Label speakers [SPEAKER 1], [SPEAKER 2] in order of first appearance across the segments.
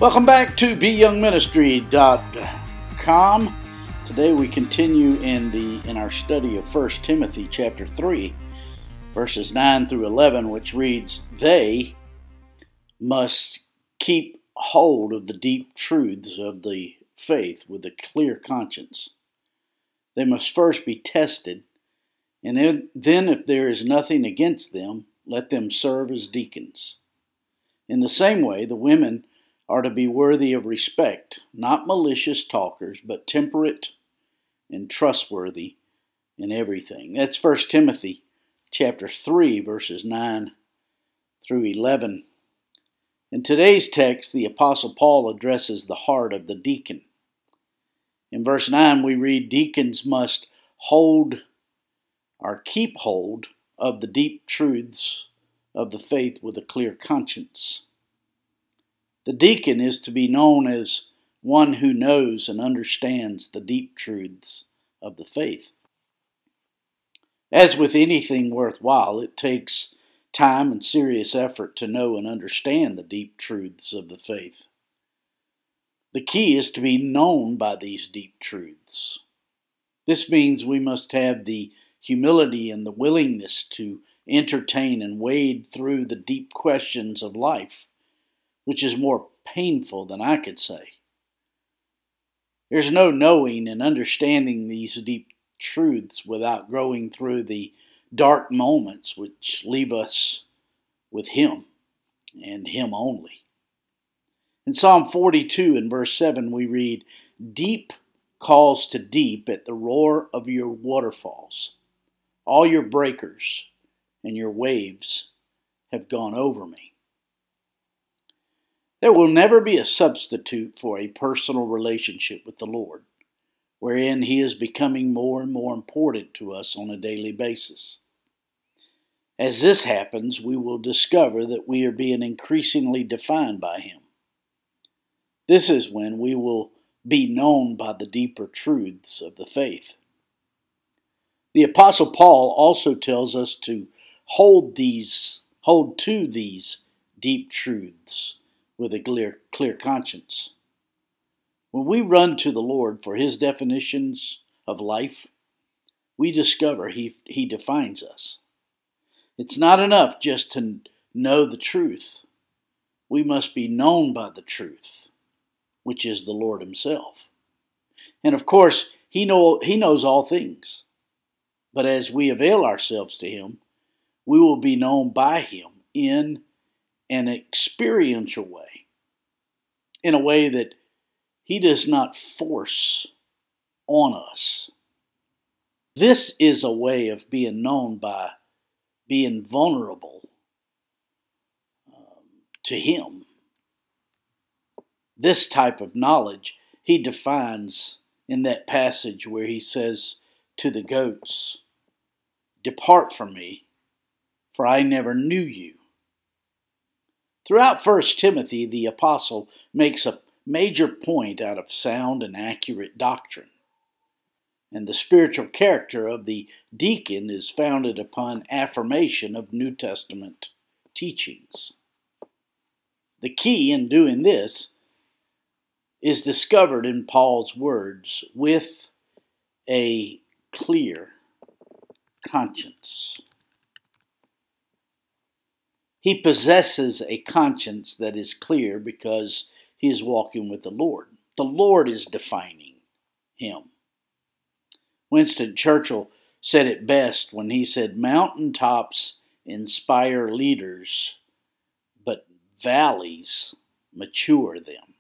[SPEAKER 1] Welcome back to BYoungMinistry.com. Today we continue in our study of 1 Timothy chapter 3, verses 9 through 11, which reads, "They must keep hold of the deep truths of the faith with a clear conscience. They must first be tested, and then if there is nothing against them, let them serve as deacons. In the same way, the women are to be worthy of respect, not malicious talkers, but temperate and trustworthy in everything." That's 1 Timothy chapter 3, verses 9 through 11. In today's text, the Apostle Paul addresses the heart of the deacon. In verse 9, we read, "Deacons must hold or keep hold of the deep truths of the faith with a clear conscience." The deacon is to be known as one who knows and understands the deep truths of the faith. As with anything worthwhile, it takes time and serious effort to know and understand the deep truths of the faith. The key is to be known by these deep truths. This means we must have the humility and the willingness to entertain and wade through the deep questions of life, which is more painful than I could say. There's no knowing and understanding these deep truths without going through the dark moments which leave us with Him and Him only. In Psalm 42 and verse 7 we read, "Deep calls to deep at the roar of your waterfalls. All your breakers and your waves have gone over me." There will never be a substitute for a personal relationship with the Lord, wherein He is becoming more and more important to us on a daily basis. As this happens, we will discover that we are being increasingly defined by Him. This is when we will be known by the deeper truths of the faith. The Apostle Paul also tells us to hold to these deep truths with a clear conscience. When we run to the Lord for His definitions of life, we discover He defines us. It's not enough just to know the truth. We must be known by the truth, which is the Lord Himself. And of course, He knows all things. But as we avail ourselves to Him, we will be known by Him in an experiential way, in a way that He does not force on us. This is a way of being known by being vulnerable to Him. This type of knowledge He defines in that passage where He says to the goats, "Depart from me, for I never knew you." Throughout 1 Timothy, the apostle makes a major point out of sound and accurate doctrine. And the spiritual character of the deacon is founded upon affirmation of New Testament teachings. The key in doing this is discovered in Paul's words, "with a clear conscience." He possesses a conscience that is clear because he is walking with the Lord. The Lord is defining him. Winston Churchill said it best when he said, "Mountaintops inspire leaders, but valleys mature them."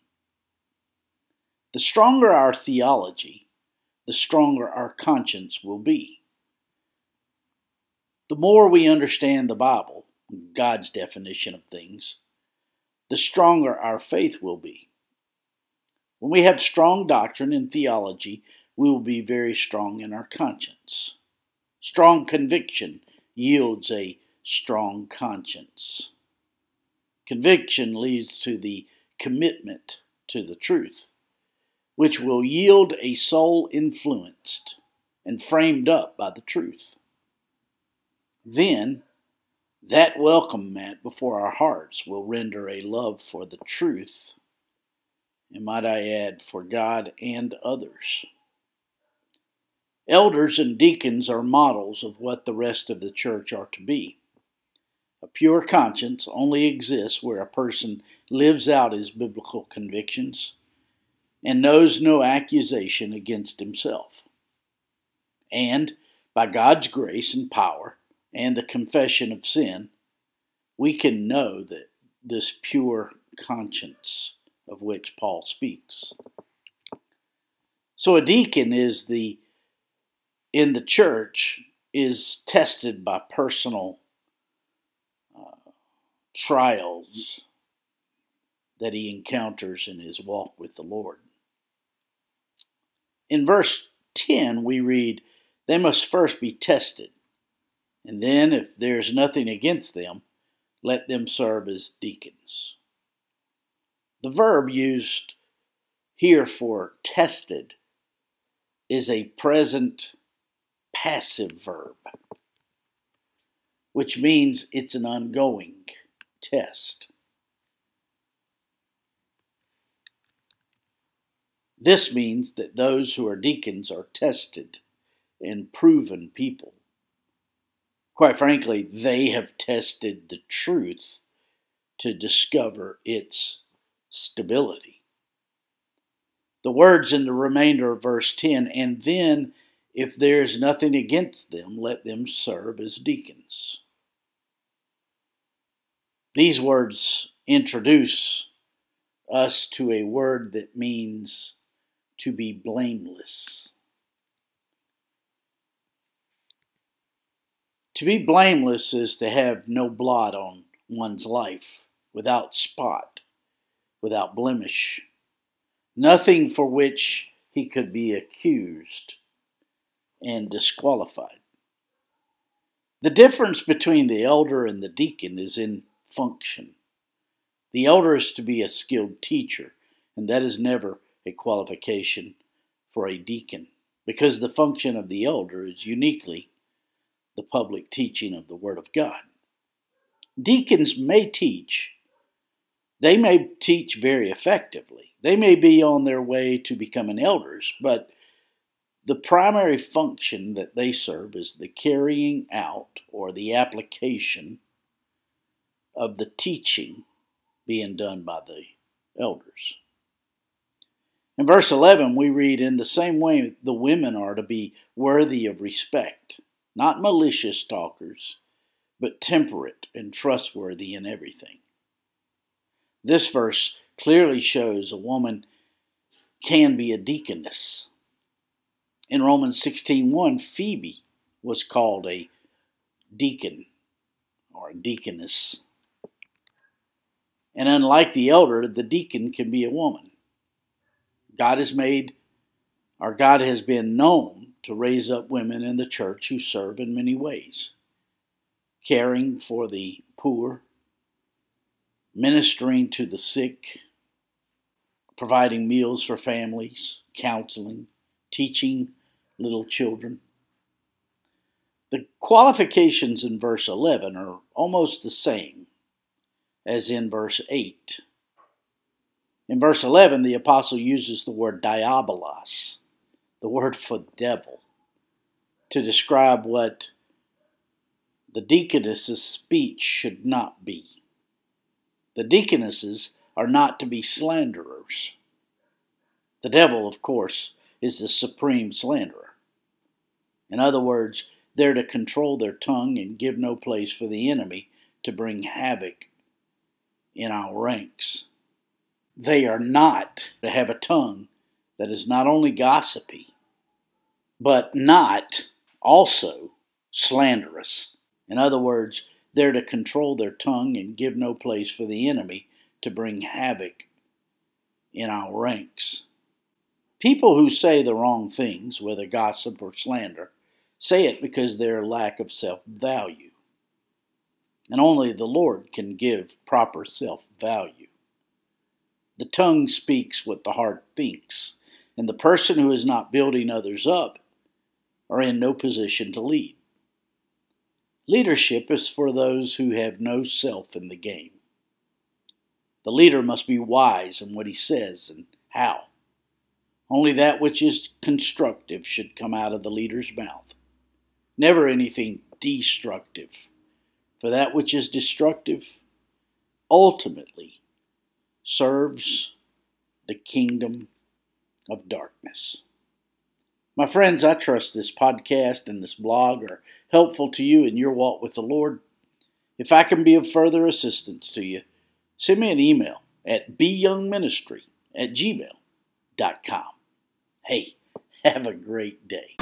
[SPEAKER 1] The stronger our theology, the stronger our conscience will be. The more we understand the Bible, God's definition of things, the stronger our faith will be. When we have strong doctrine and theology, we will be very strong in our conscience. Strong conviction yields a strong conscience. Conviction leads to the commitment to the truth, which will yield a soul influenced and framed up by the truth. Then, that welcome mat before our hearts will render a love for the truth and might I add, for God and others. Elders and deacons are models of what the rest of the church are to be. A pure conscience only exists where a person lives out his biblical convictions and knows no accusation against himself. And by God's grace and power and the confession of sin, we can know that this pure conscience of which Paul speaks. So a deacon in the church is tested by personal trials that he encounters in his walk with the Lord. In verse 10 we read, "They must first be tested, and then if there is nothing against them, let them serve as deacons." The verb used here for tested is a present passive verb, which means it's an ongoing test. This means that those who are deacons are tested and proven people. Quite frankly, they have tested the truth to discover its stability. The words in the remainder of verse 10, "And then, if there is nothing against them, let them serve as deacons." These words introduce us to a word that means to be blameless. To be blameless is to have no blot on one's life, without spot, without blemish, nothing for which he could be accused and disqualified. The difference between the elder and the deacon is in function. The elder is to be a skilled teacher, and that is never a qualification for a deacon, because the function of the elder is uniquely the public teaching of the Word of God. Deacons may teach. They may teach very effectively. They may be on their way to becoming elders, but the primary function that they serve is the carrying out or the application of the teaching being done by the elders. In verse 11 we read, "In the same way the women are to be worthy of respect, not malicious talkers, but temperate and trustworthy in everything." This verse clearly shows a woman can be a deaconess. In Romans 16:1, Phoebe was called a deacon or a deaconess. And unlike the elder, the deacon can be a woman. God has been known to raise up women in the church who serve in many ways, caring for the poor, ministering to the sick, providing meals for families, counseling, teaching little children. The qualifications in verse 11 are almost the same as in verse 8. In verse 11, the apostle uses the word diabolos, the word for devil, to describe what the deaconess's speech should not be. The deaconesses are not to be slanderers. The devil, of course, is the supreme slanderer. In other words, they're to control their tongue and give no place for the enemy to bring havoc in our ranks. They are not to have a tongue that is not only gossipy, but not also slanderous. In other words, they're to control their tongue and give no place for the enemy to bring havoc in our ranks. People who say the wrong things, whether gossip or slander, say it because of their lack of self-value. And only the Lord can give proper self-value. The tongue speaks what the heart thinks, and the person who is not building others up are in no position to lead. Leadership is for those who have no self in the game. The leader must be wise in what he says and How? Only that which is constructive should come out of the leader's mouth. Never anything destructive. For that which is destructive ultimately serves the kingdom of darkness. My friends, I trust this podcast and this blog are helpful to you in your walk with the Lord. If I can be of further assistance to you, send me an email at BYoungMinistry@gmail.com. Hey, have a great day.